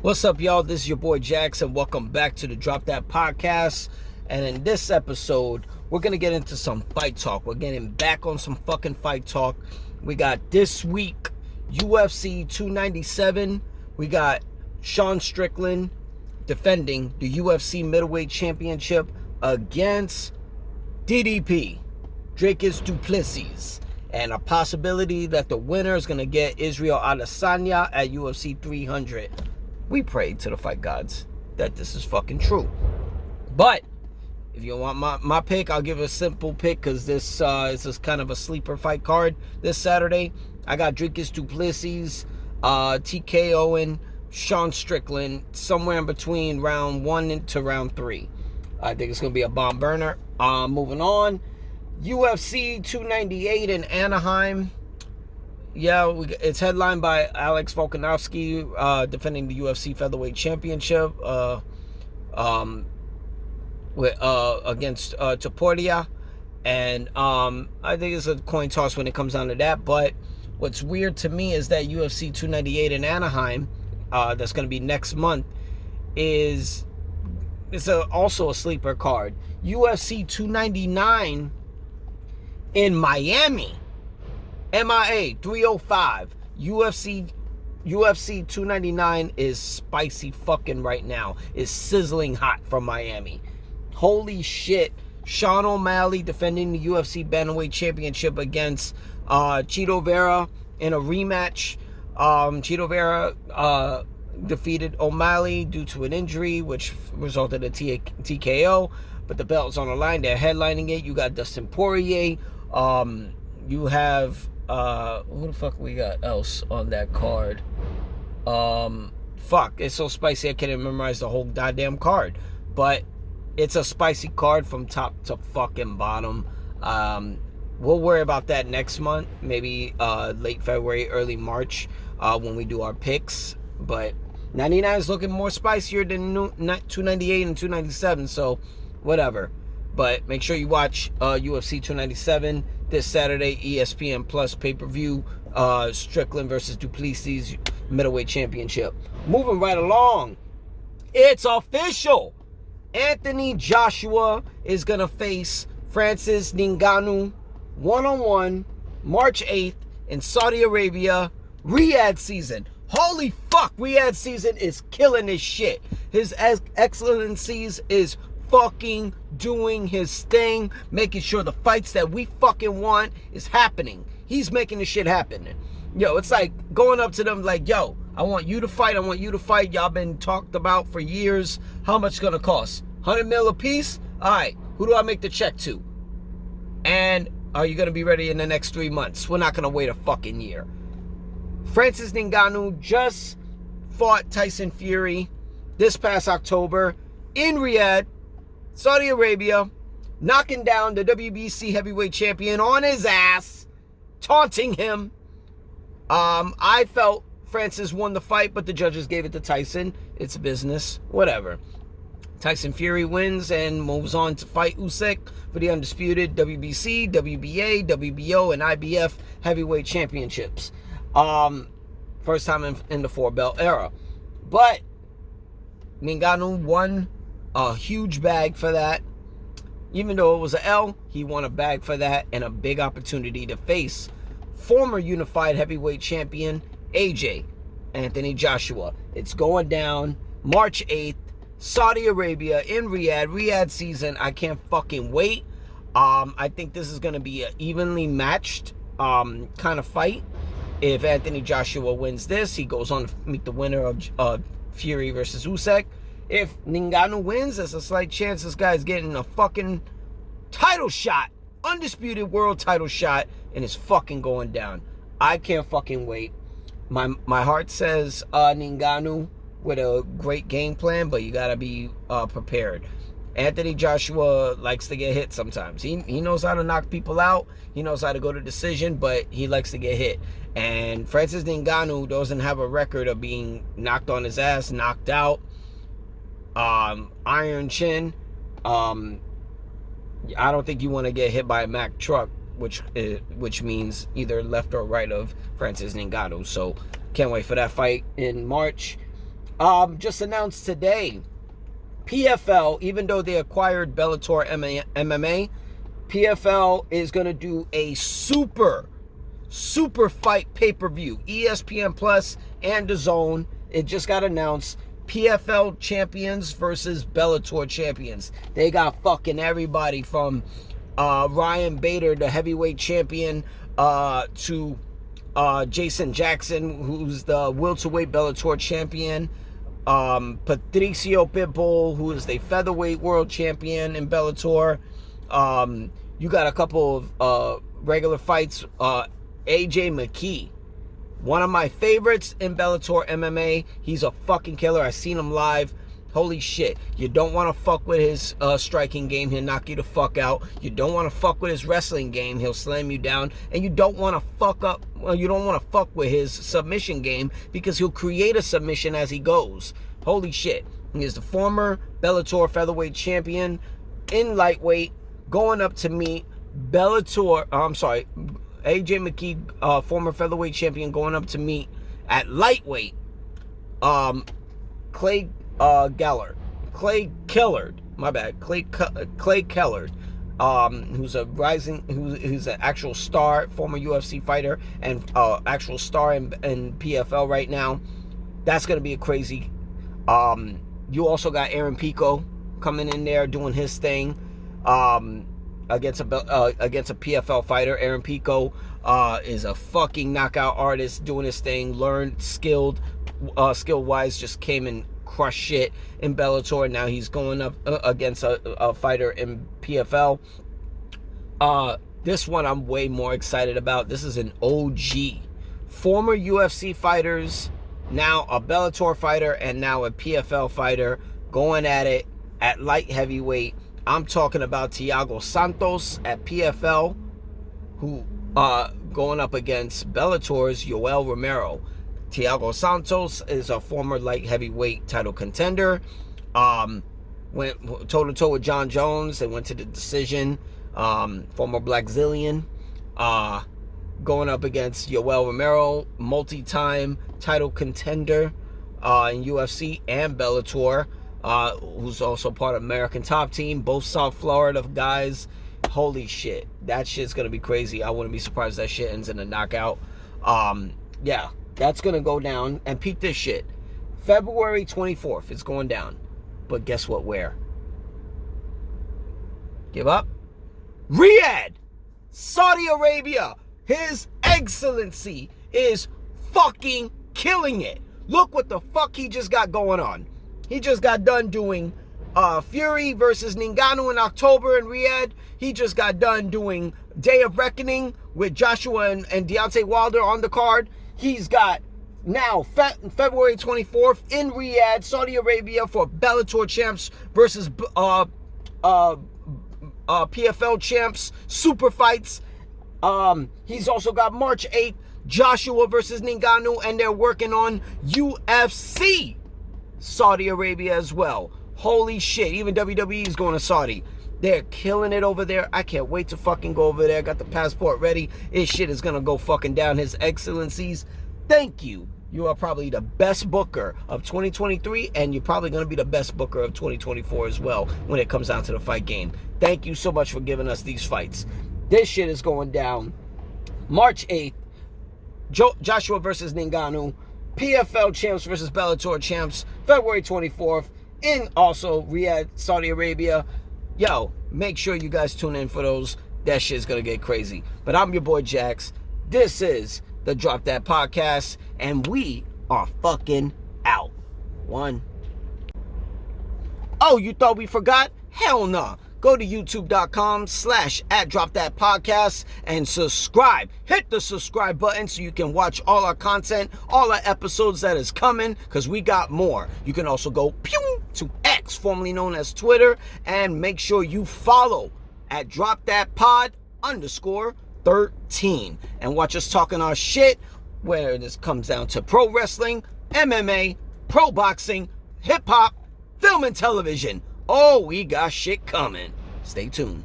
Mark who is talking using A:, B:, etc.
A: What's up, y'all? This is your boy Jackson. Welcome back to the Drop That Podcast. And in this episode, we're going to get into some fight talk. We're getting back on some fucking fight talk. We got this week, UFC 297. We got Sean Strickland defending the UFC middleweight championship against DDP, Dricus du Plessis. And a possibility that the winner is going to get Israel Adesanya at UFC 300. We pray to the fight gods that this is fucking true. But if you want my pick, I'll give a simple pick because this is kind of a sleeper fight card this Saturday. I got Dricus du Plessis, TKOing Sean Strickland somewhere in between round 1 to round 3. I think it's going to be a bomb burner. Moving on, UFC 298 in Anaheim. Yeah, it's headlined by Alex Volkanovski defending the UFC featherweight championship against Topuria. And I think it's a coin toss when it comes down to that. But what's weird to me is that UFC 298 in Anaheim, that's going to be next month, it's also a sleeper card. UFC 299 in Miami. MIA 305. UFC 299 is spicy fucking right now. It's sizzling hot from Miami. Holy shit. Sean O'Malley defending the UFC Bantamweight Championship against Chito Vera in a rematch. Chito Vera defeated O'Malley due to an injury, which resulted in a TKO. But the belt's on the line. They're headlining it. You got Dustin Poirier. You have who the fuck we got else on that card? Fuck, it's so spicy I can't even memorize the whole goddamn card. But it's a spicy card from top to fucking bottom. We'll worry about that next month, maybe late February, early March, when we do our picks. But 99 is looking more spicier than 298 and 297, so whatever. But make sure you watch UFC 297 this Saturday, ESPN Plus pay-per-view, Strickland versus du Plessis middleweight championship. Moving right along, it's official. Anthony Joshua is going to face Francis Ngannou one-on-one March 8th in Saudi Arabia, Riyadh season. Holy fuck, Riyadh season is killing this shit. His Excellencies is fucking doing his thing, making sure the fights that we fucking want is happening. He's making the shit happen. Yo, it's like going up to them like, yo, I want you to fight. Y'all been talked about for years. How much it's gonna cost? 100 mil a piece? All right, who do I make the check to? And are you gonna be ready in the next 3 months? We're not gonna wait a fucking year. Francis Ngannou just fought Tyson Fury this past October in Riyadh, Saudi Arabia, knocking down the WBC heavyweight champion on his ass, taunting him. I felt Francis won the fight, but the judges gave it to Tyson. It's business, whatever. Tyson Fury wins and moves on to fight Usyk for the undisputed WBC, WBA, WBO, and IBF heavyweight championships. First time in the four-belt era. But Ngannou won a huge bag for that. Even though it was an L, he won a bag for that and a big opportunity to face former unified heavyweight champion AJ, Anthony Joshua. It's going down March 8th, Saudi Arabia in Riyadh season. I can't fucking wait. I think this is going to be an evenly matched kind of fight. If Anthony Joshua wins this, he goes on to meet the winner of Fury versus Usyk. If Ngannou wins, there's a slight chance this guy's getting a fucking title shot, undisputed world title shot, and it's fucking going down. I can't fucking wait. My heart says Ngannou with a great game plan, but you gotta be prepared. Anthony Joshua likes to get hit sometimes. He knows how to knock people out. He knows how to go to decision, but he likes to get hit. And Francis Ngannou doesn't have a record of being knocked on his ass, knocked out. Iron chin. I don't think you want to get hit by a Mack truck, which means either left or right of Francis Ngannou. So can't wait for that fight in March. Just announced today, PFL, even though they acquired Bellator MMA, PFL is going to do a super fight pay-per-view. ESPN Plus and DAZN. It just got announced. PFL champions versus Bellator champions. They got fucking everybody from Ryan Bader, the heavyweight champion, to Jason Jackson, who's the welterweight Bellator champion. Patricio Pitbull, who is the featherweight world champion in Bellator. You got a couple of regular fights. AJ McKee, one of my favorites in Bellator MMA. He's a fucking killer. I seen him live. Holy shit. You don't want to fuck with his striking game. He'll knock you the fuck out. You don't want to fuck with his wrestling game. He'll slam you down. And you don't want to you don't want to fuck with his submission game, because he'll create a submission as he goes. Holy shit. He is the former Bellator featherweight champion in lightweight, going up to meet AJ McKee, former featherweight champion, going up to meet at lightweight Clay Kellard, who's who's an actual star, former UFC fighter, and actual star in PFL right now. That's gonna be a crazy. You also got Aaron Pico coming in there doing his thing. Against a PFL fighter. Aaron Pico is a fucking knockout artist, doing his thing. Learned, skill wise, just came and crushed shit in Bellator. Now he's going up against a fighter in PFL. This one I'm way more excited about. This is an OG, former UFC fighters, now a Bellator fighter, and now a PFL fighter, going at it at light heavyweight. I'm talking about Thiago Santos at PFL, who going up against Bellator's Yoel Romero. Thiago Santos is a former light heavyweight title contender. Went toe-to-toe with John Jones. They went to the decision. Former Blackzilian. Going up against Yoel Romero, multi-time title contender in UFC and Bellator. Who's also part of American Top Team, both South Florida guys. Holy shit, that shit's gonna be crazy. I wouldn't be surprised if that shit ends in a knockout. Yeah, that's gonna go down. And peep this shit, February 24th, it's going down. But guess what? Where? Give up? Riyadh, Saudi Arabia. His Excellency is fucking killing it. Look what the fuck he just got going on. He just got done doing Fury versus Ngannou in October in Riyadh. He just got done doing Day of Reckoning with Joshua and Deontay Wilder on the card. He's got now February 24th in Riyadh, Saudi Arabia, for Bellator champs versus PFL champs, super fights. He's also got March 8th, Joshua versus Ngannou, and they're working on UFC Saudi Arabia as well. Holy shit, even WWE is going to Saudi. They're killing it over there. I can't wait to fucking go over there. Got the passport ready. This shit is gonna go fucking down. His Excellencies, thank you. You are probably the best booker of 2023, and you're probably gonna be the best booker of 2024 as well when it comes down to the fight game. Thank you so much for giving us these fights. This shit is going down March 8th. Joshua versus Ngannou. PFL champs versus Bellator champs, February 24th, in also Riyadh, Saudi Arabia. Yo, make sure you guys tune in for those. That shit's gonna get crazy. But I'm your boy Jax. This is the Drop That Podcast, and we are fucking out. One. Oh, you thought we forgot? Hell nah. Go to youtube.com/@dropthatpodcast and subscribe. Hit the subscribe button so you can watch all our content, all our episodes that is coming, because we got more. You can also go to X, formerly known as Twitter, and make sure you follow at dropthatpod_13 and watch us talking our shit, where this comes down to pro wrestling, MMA, pro boxing, hip hop, film and television. Oh, we got shit coming. Stay tuned.